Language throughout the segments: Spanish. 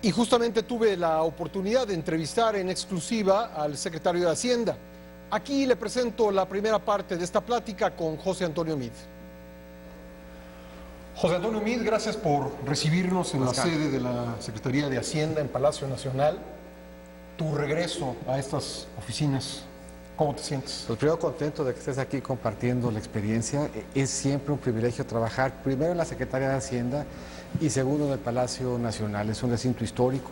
Y justamente tuve la oportunidad de entrevistar en exclusiva al secretario de Hacienda. Aquí le presento la primera parte de esta plática con José Antonio Meade. José Antonio Meade, gracias por recibirnos en la sede de la Secretaría de Hacienda en Palacio Nacional. Tu regreso a estas oficinas, ¿cómo te sientes? Pues primero contento de que estés aquí compartiendo la experiencia. Es siempre un privilegio trabajar primero en la Secretaría de Hacienda y segundo en el Palacio Nacional. Es un recinto histórico.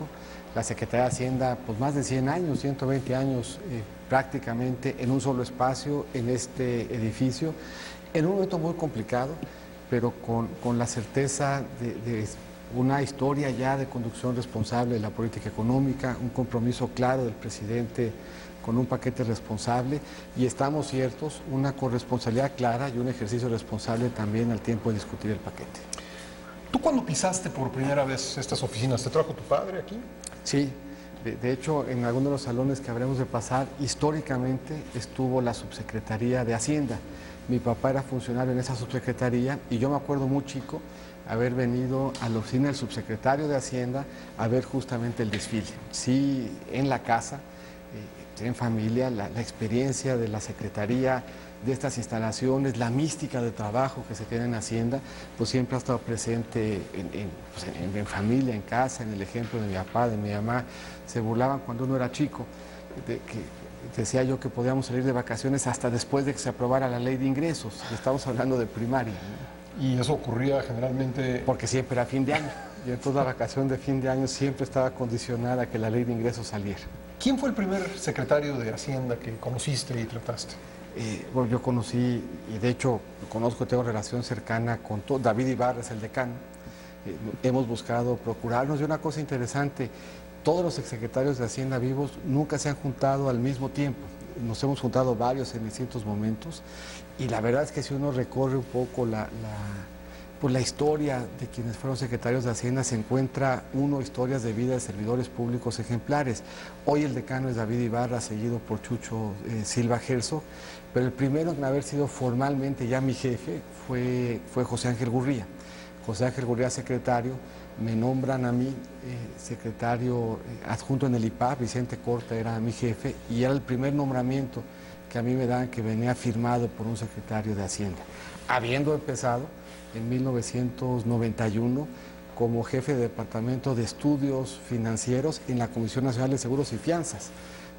La Secretaría de Hacienda, pues más de 100 años, 120 años prácticamente en un solo espacio, en este edificio, en un momento muy complicado, pero con la certeza de una historia ya de conducción responsable de la política económica, un compromiso claro del presidente con un paquete responsable y estamos ciertos, una corresponsabilidad clara y un ejercicio responsable también al tiempo de discutir el paquete. ¿Tú cuándo pisaste por primera vez estas oficinas? ¿Te trajo tu padre aquí? Sí, de hecho en algunos de los salones que habremos de pasar, históricamente estuvo la subsecretaría de Hacienda. Mi papá era funcionario en esa subsecretaría y yo me acuerdo muy chico haber venido a la oficina del subsecretario de Hacienda a ver justamente el desfile. Sí, en la casa, en familia, la experiencia de la Secretaría, de estas instalaciones, la mística de trabajo que se tiene en Hacienda, pues siempre ha estado presente en familia, en casa, en el ejemplo de mi papá, de mi mamá. Se burlaban cuando uno era chico, decía yo que podíamos salir de vacaciones hasta después de que se aprobara la ley de ingresos. Estamos hablando de primaria, ¿no? Y eso ocurría generalmente... Porque siempre era fin de año. Y entonces la vacación de fin de año siempre estaba condicionada a que la ley de ingresos saliera. ¿Quién fue el primer secretario de Hacienda que conociste y trataste? Bueno, yo conocí, y de hecho conozco, tengo relación cercana con David Ibarra, es el decano. Hemos buscado procurarnos. Y una cosa interesante, todos los exsecretarios de Hacienda vivos nunca se han juntado al mismo tiempo. Nos hemos juntado varios en distintos momentos. Y la verdad es que si uno recorre un poco la historia de quienes fueron secretarios de Hacienda, se encuentra historias de vida de servidores públicos ejemplares. Hoy el decano es David Ibarra, seguido por Chucho Silva Herzog, pero el primero en haber sido formalmente ya mi jefe fue José Ángel Gurría. José Ángel Gurría, secretario, me nombran a mí secretario adjunto en el IPAP, Vicente Corta era mi jefe, y era el primer nombramiento que a mí me dan que venía firmado por un secretario de Hacienda, habiendo empezado en 1991 como jefe de Departamento de Estudios Financieros en la Comisión Nacional de Seguros y Fianzas.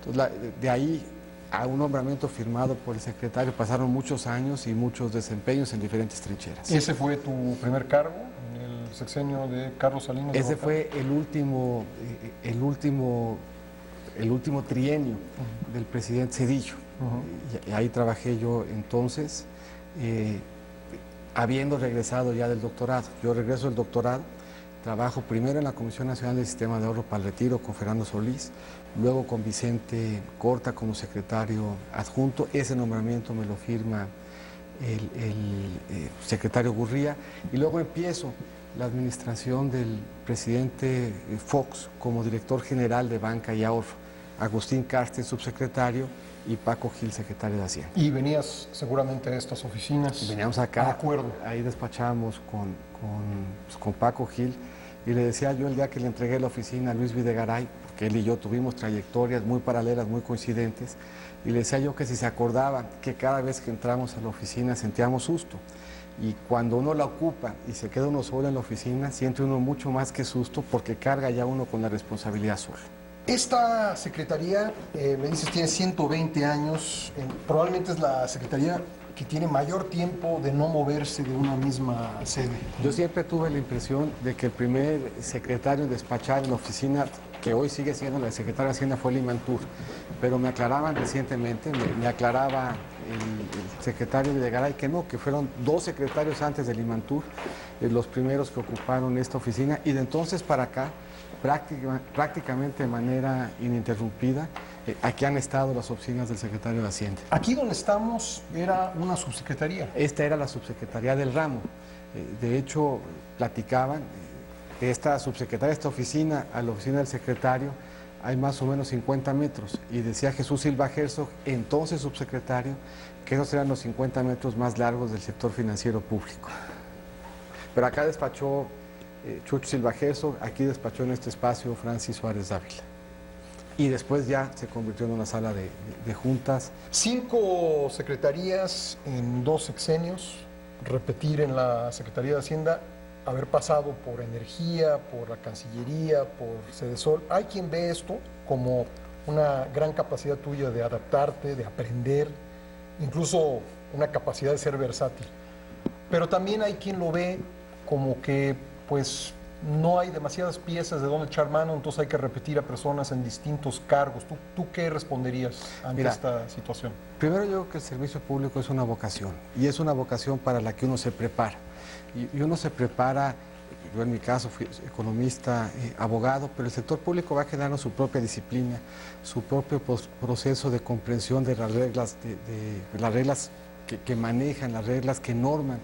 Entonces, de ahí a un nombramiento firmado por el secretario pasaron muchos años y muchos desempeños en diferentes trincheras. ¿Ese fue tu primer cargo en el sexenio de Carlos Salinas de Ese Gortari? fue el último trienio del presidente Zedillo. Y ahí trabajé yo entonces, habiendo regresado ya del doctorado. Yo regreso del doctorado, trabajo primero en la Comisión Nacional del Sistema de Ahorro para el Retiro con Fernando Solís, luego con Vicente Corta como secretario adjunto. Ese nombramiento me lo firma el secretario Gurría, y luego empiezo la administración del presidente Fox como director general de Banca y Ahorro, Agustín Carsten, subsecretario, y Paco Gil, secretario de Hacienda. Y venías seguramente a estas oficinas. Veníamos acá, de acuerdo. Ahí despachábamos con Paco Gil, y le decía yo el día que le entregué la oficina a Luis Videgaray, porque él y yo tuvimos trayectorias muy paralelas, muy coincidentes, y le decía yo que si se acordaba que cada vez que entramos a la oficina sentíamos susto, y cuando uno la ocupa y se queda uno solo en la oficina, siente uno mucho más que susto porque carga ya uno con la responsabilidad solo. Esta secretaría, me dices, tiene 120 años, probablemente es la secretaría que tiene mayor tiempo de no moverse de una misma sede. Yo siempre tuve la impresión de que el primer secretario en despachar en la oficina, que hoy sigue siendo la secretaria de Hacienda, fue Limantur, pero me aclaraban recientemente, me aclaraba el secretario Videgaray que no, que fueron 2 secretarios antes de Limantur, los primeros que ocuparon esta oficina, y de entonces para acá, prácticamente de manera ininterrumpida, aquí han estado las oficinas del secretario de Hacienda. Aquí donde estamos era una subsecretaría. Esta era la subsecretaría del ramo. De hecho, platicaban de esta subsecretaría, esta oficina, a la oficina del secretario, hay más o menos 50 metros. Y decía Jesús Silva Herzog, entonces subsecretario, que esos eran los 50 metros más largos del sector financiero público. Pero acá despachó Chucho Silva Gerso, aquí despachó en este espacio Francis Suárez Dávila. Y después ya se convirtió en una sala de juntas. 5 secretarías en 2 sexenios, repetir en la Secretaría de Hacienda, haber pasado por Energía, por la Cancillería, por Sedesol. Hay quien ve esto como una gran capacidad tuya de adaptarte, de aprender, incluso una capacidad de ser versátil. Pero también hay quien lo ve como que, pues, no hay demasiadas piezas de dónde echar mano, entonces hay que repetir a personas en distintos cargos. ¿Tú qué responderías ante esta situación? Primero, yo creo que el servicio público es una vocación, y es una vocación para la que uno se prepara. Y uno se prepara, yo en mi caso fui economista, abogado, pero el sector público va generando su propia disciplina, su propio proceso de comprensión de las reglas, de las reglas que manejan, las reglas que norman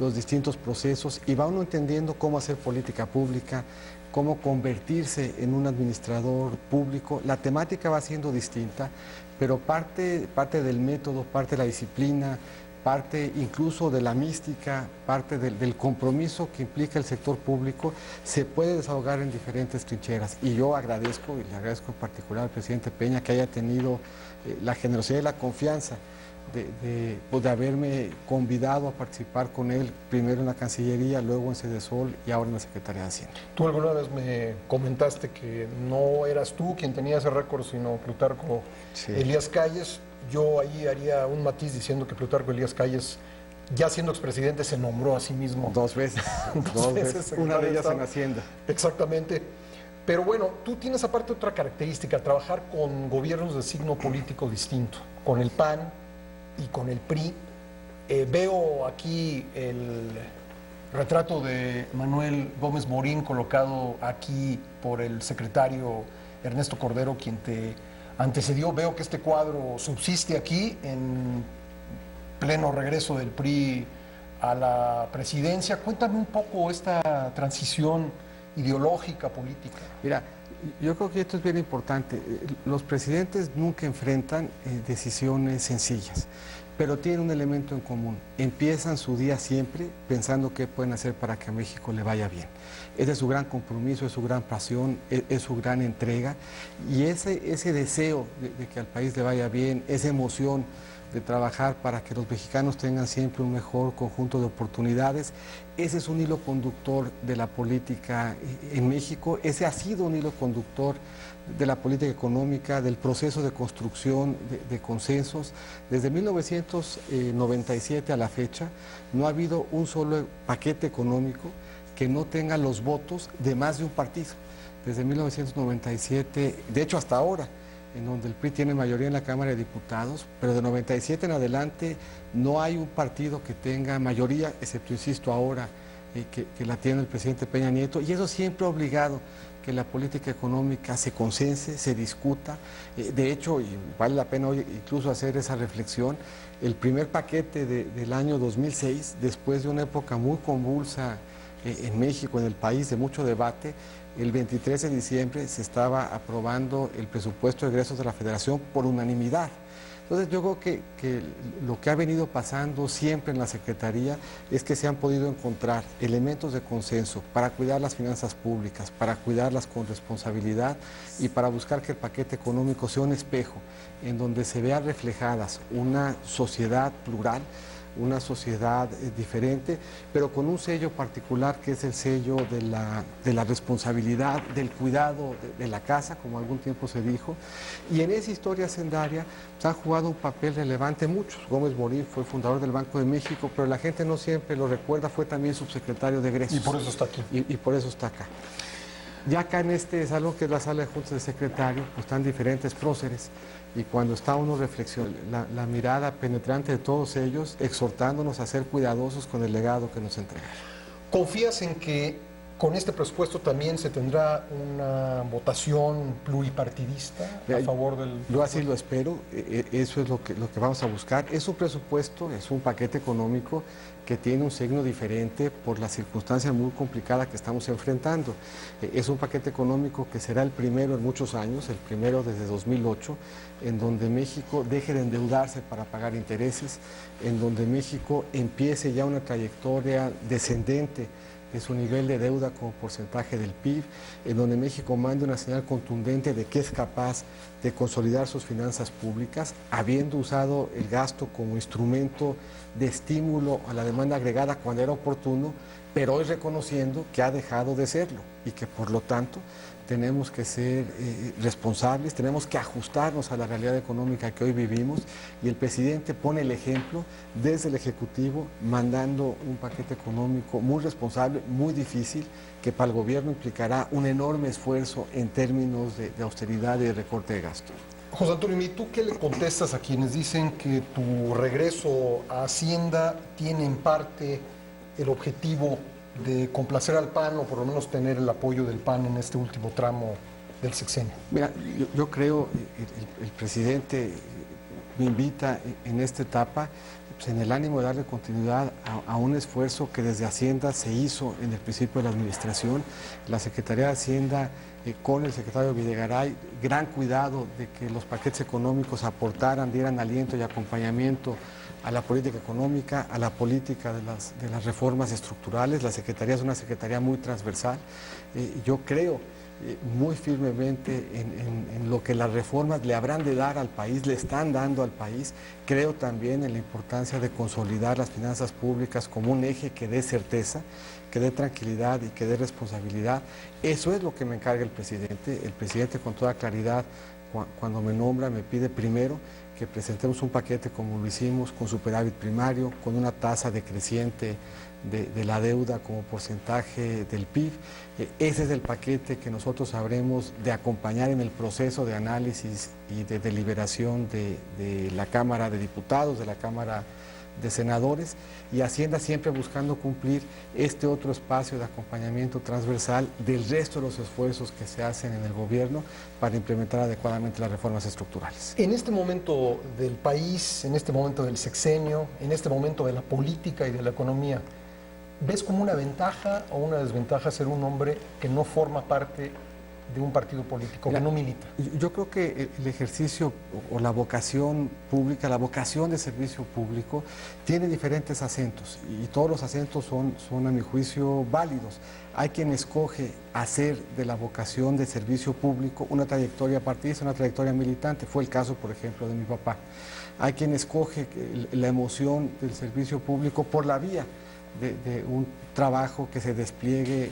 los distintos procesos, y va uno entendiendo cómo hacer política pública, cómo convertirse en un administrador público. La temática va siendo distinta, pero parte del método, parte de la disciplina, parte incluso de la mística, parte del compromiso que implica el sector público, se puede desahogar en diferentes trincheras. Y yo agradezco, y le agradezco en particular al presidente Peña, que haya tenido la generosidad y la confianza de haberme convidado a participar con él, primero en la Cancillería, luego en Sedesol y ahora en la Secretaría de Hacienda. Tú alguna vez me comentaste que no eras tú quien tenía ese récord, sino Plutarco Elías Calles. Yo ahí haría un matiz diciendo que Plutarco Elías Calles, ya siendo expresidente, se nombró a sí mismo. 2 veces. Dos veces. Una de ellas en Hacienda. Exactamente. Pero bueno, tú tienes aparte otra característica, trabajar con gobiernos de signo político distinto, con el PAN y con el PRI. Veo aquí el retrato de Manuel Gómez Morín colocado aquí por el secretario Ernesto Cordero, quien te antecedió. Veo que este cuadro subsiste aquí en pleno regreso del PRI a la presidencia. Cuéntame un poco esta transición ideológica, política. Mira, yo creo que esto es bien importante. Los presidentes nunca enfrentan decisiones sencillas, pero tienen un elemento en común. Empiezan su día siempre pensando qué pueden hacer para que a México le vaya bien. Ese es su gran compromiso, es su gran pasión, es su gran entrega. Y ese deseo de que al país le vaya bien, esa emoción de trabajar para que los mexicanos tengan siempre un mejor conjunto de oportunidades, ese es un hilo conductor de la política en México. Ese ha sido un hilo conductor de la política económica, del proceso de construcción de consensos. Desde 1997 a la fecha no ha habido un solo paquete económico que no tenga los votos de más de un partido. Desde 1997, de hecho hasta ahora, en donde el PRI tiene mayoría en la Cámara de Diputados, pero de 97 en adelante no hay un partido que tenga mayoría, excepto, insisto, ahora que la tiene el presidente Peña Nieto, y eso siempre ha obligado que la política económica se consense, se discuta. De hecho, y vale la pena hoy incluso hacer esa reflexión, el primer paquete del año 2006, después de una época muy convulsa en México, en el país, de mucho debate, el 23 de diciembre se estaba aprobando el presupuesto de egresos de la Federación por unanimidad. Entonces yo creo que lo que ha venido pasando siempre en la Secretaría es que se han podido encontrar elementos de consenso para cuidar las finanzas públicas, para cuidarlas con responsabilidad y para buscar que el paquete económico sea un espejo en donde se vean reflejadas una sociedad plural, una sociedad diferente, pero con un sello particular que es el sello de la responsabilidad, del cuidado de la casa, como algún tiempo se dijo. Y en esa historia hacendaria se han jugado un papel relevante muchos. Gómez Morín fue fundador del Banco de México, pero la gente no siempre lo recuerda, fue también subsecretario de egresos. Y por eso está aquí. Y por eso está acá. Ya acá en este salón, que es la sala de juntas de secretario, pues están diferentes próceres, y cuando está uno reflexiona, la mirada penetrante de todos ellos, exhortándonos a ser cuidadosos con el legado que nos entregan. ¿Confías en que con este presupuesto también se tendrá una votación pluripartidista a favor del...? Yo así lo espero, eso es lo que vamos a buscar. Es un presupuesto, es un paquete económico que tiene un signo diferente por la circunstancia muy complicada que estamos enfrentando. Es un paquete económico que será el primero en muchos años, el primero desde 2008, en donde México deje de endeudarse para pagar intereses, en donde México empiece ya una trayectoria descendente de su nivel de deuda como porcentaje del PIB, en donde México manda una señal contundente de que es capaz de consolidar sus finanzas públicas, habiendo usado el gasto como instrumento de estímulo a la demanda agregada cuando era oportuno, pero hoy reconociendo que ha dejado de serlo y que por lo tanto tenemos que ser responsables, tenemos que ajustarnos a la realidad económica que hoy vivimos, y el presidente pone el ejemplo desde el Ejecutivo mandando un paquete económico muy responsable, muy difícil, que para el gobierno implicará un enorme esfuerzo en términos de austeridad y de recorte de gasto. José Antonio, ¿y tú qué le contestas a quienes dicen que tu regreso a Hacienda tiene en parte el objetivo de complacer al PAN o por lo menos tener el apoyo del PAN en este último tramo del sexenio? Mira, yo creo el presidente me invita en esta etapa pues, en el ánimo de darle continuidad a un esfuerzo que desde Hacienda se hizo en el principio de la administración. La Secretaría de Hacienda con el secretario Videgaray, gran cuidado de que los paquetes económicos aportaran, dieran aliento y acompañamiento a la política económica, a la política de las reformas estructurales. La Secretaría es una Secretaría muy transversal. Yo creo muy firmemente en lo que las reformas le habrán de dar al país, le están dando al país. Creo también en la importancia de consolidar las finanzas públicas como un eje que dé certeza, que dé tranquilidad y que dé responsabilidad. Eso es lo que me encarga el presidente. El presidente con toda claridad, cuando me nombra, me pide primero que presentemos un paquete como lo hicimos, con superávit primario, con una tasa decreciente de la deuda como porcentaje del PIB. Ese es el paquete que nosotros habremos de acompañar en el proceso de análisis y de deliberación de la Cámara de Diputados, de la Cámara de Senadores, y Hacienda siempre buscando cumplir este otro espacio de acompañamiento transversal del resto de los esfuerzos que se hacen en el gobierno para implementar adecuadamente las reformas estructurales. En este momento del país, en este momento del sexenio, en este momento de la política y de la economía, ¿ves como una ventaja o una desventaja ser un hombre que no forma parte de un partido político, que no milita? Yo creo que el ejercicio o la vocación pública, la vocación de servicio público, tiene diferentes acentos y todos los acentos son a mi juicio válidos. Hay quien escoge hacer de la vocación de servicio público una trayectoria partidista, una trayectoria militante. Fue el caso, por ejemplo, de mi papá. Hay quien escoge la emoción del servicio público por la vía de un trabajo que se despliegue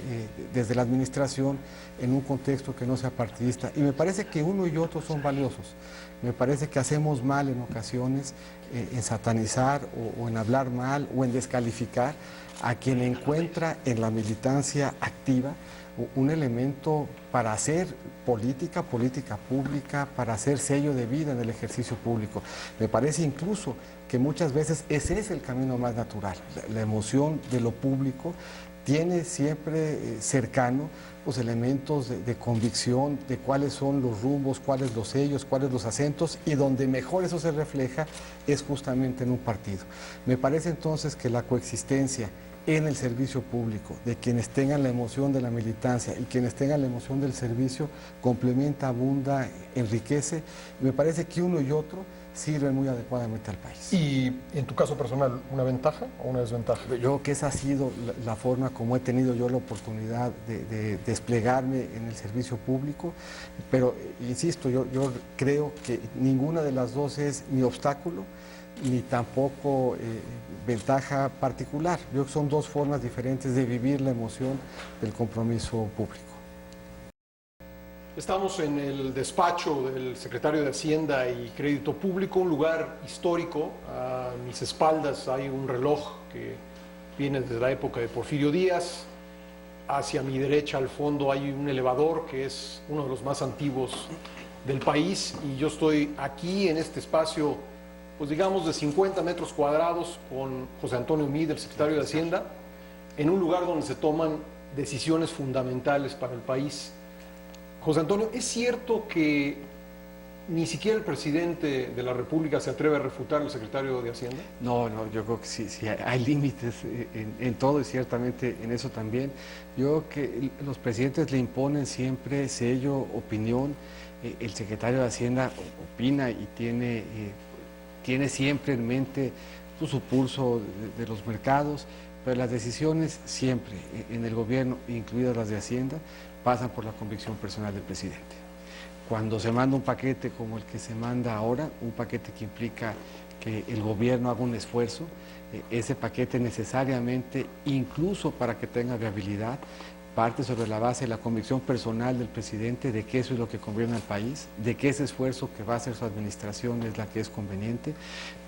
desde la administración en un contexto que no sea partidista. Y me parece que uno y otro son valiosos. Me parece que hacemos mal en ocasiones en satanizar o en hablar mal o en descalificar a quien encuentra en la militancia activa un elemento para hacer política pública, para hacer sello de vida en el ejercicio público. Me parece incluso que muchas veces ese es el camino más natural. La emoción de lo público tiene siempre cercano los elementos de convicción de cuáles son los rumbos, cuáles los sellos, cuáles los acentos, y donde mejor eso se refleja es justamente en un partido. Me parece entonces que la coexistencia en el servicio público, de quienes tengan la emoción de la militancia y quienes tengan la emoción del servicio, complementa, abunda, enriquece. Me parece que uno y otro sirven muy adecuadamente al país. ¿Y en tu caso personal, una ventaja o una desventaja? Yo creo que esa ha sido la forma como he tenido yo la oportunidad de desplegarme en el servicio público, pero insisto, yo creo que ninguna de las dos es ni obstáculo, ni tampoco ventaja particular. Yo creo que son dos formas diferentes de vivir la emoción del compromiso público. Estamos en el despacho del secretario de Hacienda y Crédito Público, un lugar histórico. A mis espaldas hay un reloj que viene desde la época de Porfirio Díaz. Hacia mi derecha, al fondo, hay un elevador que es uno de los más antiguos del país, y yo estoy aquí en este espacio, pues digamos de 50 metros cuadrados, con José Antonio Meade, el secretario de Hacienda, en un lugar donde se toman decisiones fundamentales para el país. José Antonio, ¿es cierto que ni siquiera el presidente de la República se atreve a refutar al secretario de Hacienda? No, yo creo que sí hay límites en todo, y ciertamente en eso también. Yo creo que los presidentes le imponen siempre sello, opinión. El secretario de Hacienda opina y tiene siempre en mente su pulso de los mercados, pero las decisiones siempre en el gobierno, incluidas las de Hacienda, pasan por la convicción personal del presidente. Cuando se manda un paquete como el que se manda ahora, un paquete que implica que el gobierno haga un esfuerzo, ese paquete necesariamente, incluso para que tenga viabilidad, parte sobre la base de la convicción personal del presidente de que eso es lo que conviene al país, de que ese esfuerzo que va a hacer su administración es la que es conveniente,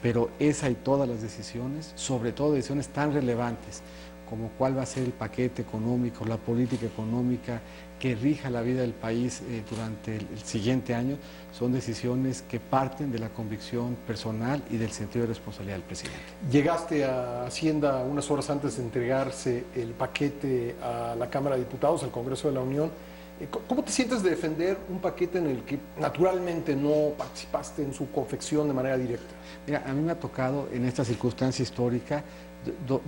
pero esa y todas las decisiones, sobre todo decisiones tan relevantes como cuál va a ser el paquete económico, la política económica que rija la vida del país durante el siguiente año, son decisiones que parten de la convicción personal y del sentido de responsabilidad del presidente. Llegaste a Hacienda unas horas antes de entregarse el paquete a la Cámara de Diputados, al Congreso de la Unión. ¿Cómo te sientes de defender un paquete en el que naturalmente no participaste en su confección de manera directa? Mira, a mí me ha tocado en esta circunstancia histórica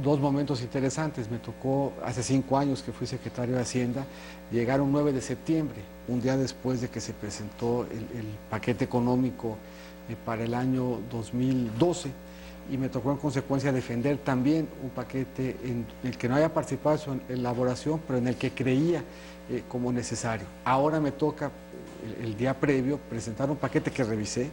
dos momentos interesantes. Me tocó hace 5 años que fui secretario de Hacienda, llegar un 9 de septiembre, un día después de que se presentó el paquete económico para el año 2012, y me tocó en consecuencia defender también un paquete en el que no había participado en su elaboración, pero en el que creía como necesario. Ahora me toca el día previo presentar un paquete que revisé,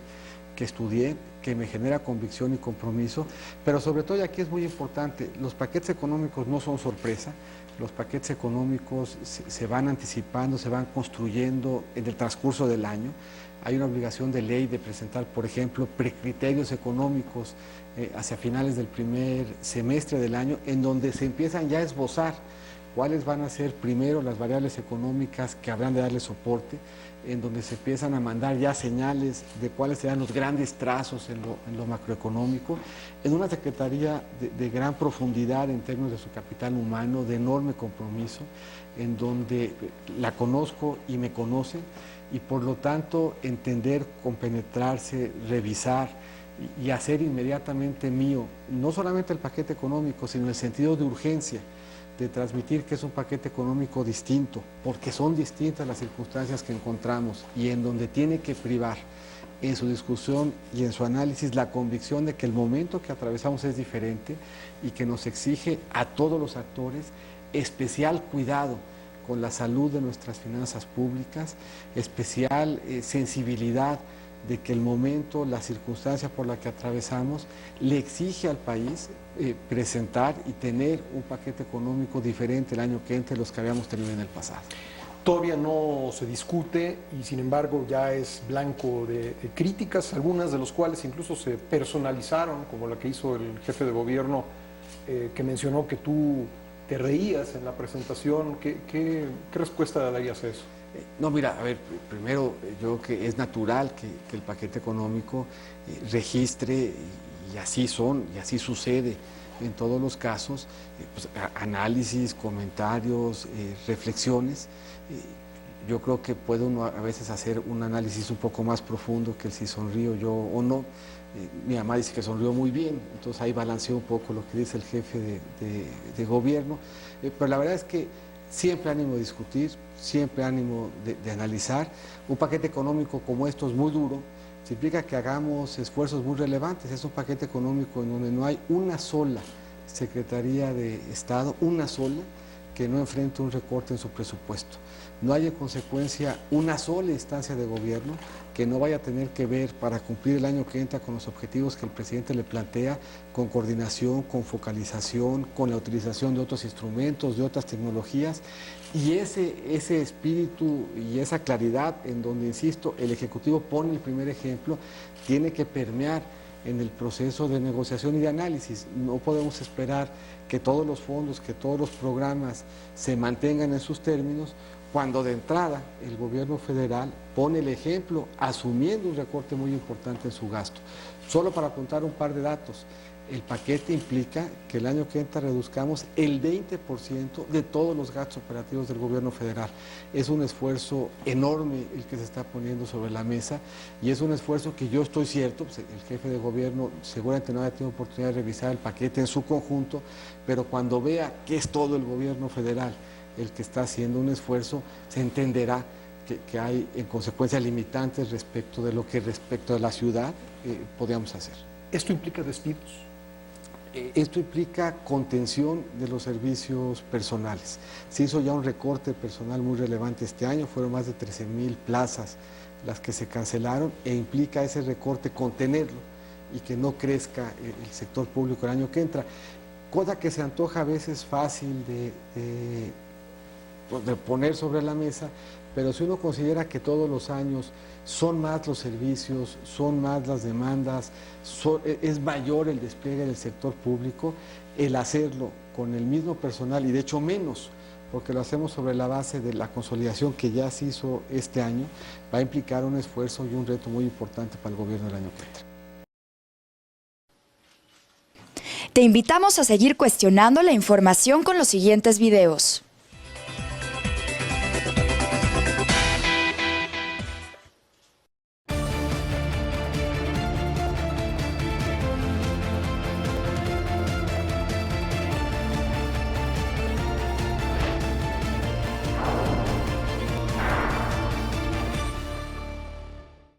que estudié, que me genera convicción y compromiso, pero sobre todo, y aquí es muy importante, los paquetes económicos no son sorpresa, los paquetes económicos se van anticipando, se van construyendo en el transcurso del año. Hay una obligación de ley de presentar, por ejemplo, precriterios económicos hacia finales del primer semestre del año, en donde se empiezan ya a esbozar cuáles van a ser primero las variables económicas que habrán de darle soporte, en donde se empiezan a mandar ya señales de cuáles serán los grandes trazos en lo macroeconómico, en una secretaría de gran profundidad en términos de su capital humano, de enorme compromiso, en donde la conozco y me conocen, y por lo tanto entender, compenetrarse, revisar y hacer inmediatamente mío, no solamente el paquete económico, sino el sentido de urgencia, de transmitir que es un paquete económico distinto, porque son distintas las circunstancias que encontramos y en donde tiene que privar en su discusión y en su análisis la convicción de que el momento que atravesamos es diferente y que nos exige a todos los actores especial cuidado con la salud de nuestras finanzas públicas, especial sensibilidad de que el momento, la circunstancia por la que atravesamos, le exige al país presentar y tener un paquete económico diferente el año que entra de los que habíamos tenido en el pasado. Todavía no se discute y sin embargo ya es blanco de críticas, algunas de las cuales incluso se personalizaron, como la que hizo el jefe de gobierno que mencionó que tú te reías en la presentación. ¿Qué respuesta darías a eso? No, mira, a ver, primero yo creo que es natural que el paquete económico registre, y así son, y así sucede en todos los casos, pues, análisis, comentarios, reflexiones. Yo creo que puede uno a veces hacer un análisis un poco más profundo que el si sonrío yo o no. Mi mamá dice que sonrió muy bien, entonces ahí balanceo un poco lo que dice el jefe de gobierno, pero la verdad es que siempre ánimo de discutir, siempre ánimo de analizar. Un paquete económico como esto es muy duro, significa que hagamos esfuerzos muy relevantes. Es un paquete económico en donde no hay una sola Secretaría de Estado, una sola, que no enfrente un recorte en su presupuesto. No hay en consecuencia una sola instancia de gobierno que no vaya a tener que ver para cumplir el año que entra con los objetivos que el presidente le plantea, con coordinación, con focalización, con la utilización de otros instrumentos, de otras tecnologías, y ese espíritu y esa claridad en donde, insisto, el Ejecutivo pone el primer ejemplo, tiene que permear en el proceso de negociación y de análisis. No podemos esperar que todos los fondos, que todos los programas se mantengan en sus términos, cuando de entrada el gobierno federal pone el ejemplo asumiendo un recorte muy importante en su gasto. Solo para contar un par de datos, el paquete implica que el año que entra reduzcamos el 20% de todos los gastos operativos del gobierno federal. Es un esfuerzo enorme el que se está poniendo sobre la mesa, y es un esfuerzo que yo estoy cierto, pues el jefe de gobierno seguramente no haya tenido oportunidad de revisar el paquete en su conjunto, pero cuando vea que es todo el gobierno federal el que está haciendo un esfuerzo, se entenderá que hay en consecuencia limitantes respecto de lo que respecto de la ciudad podíamos hacer. ¿Esto implica despidos? Esto implica contención de los servicios personales. Se hizo ya un recorte personal muy relevante este año, fueron más de 13,000 plazas las que se cancelaron, e implica ese recorte contenerlo y que no crezca el sector público el año que entra. Cosa que se antoja a veces fácil de poner sobre la mesa, pero si uno considera que todos los años son más los servicios, son más las demandas, es mayor el despliegue del sector público, el hacerlo con el mismo personal y de hecho menos, porque lo hacemos sobre la base de la consolidación que ya se hizo este año, va a implicar un esfuerzo y un reto muy importante para el gobierno del año que entra. Te invitamos a seguir cuestionando la información con los siguientes videos.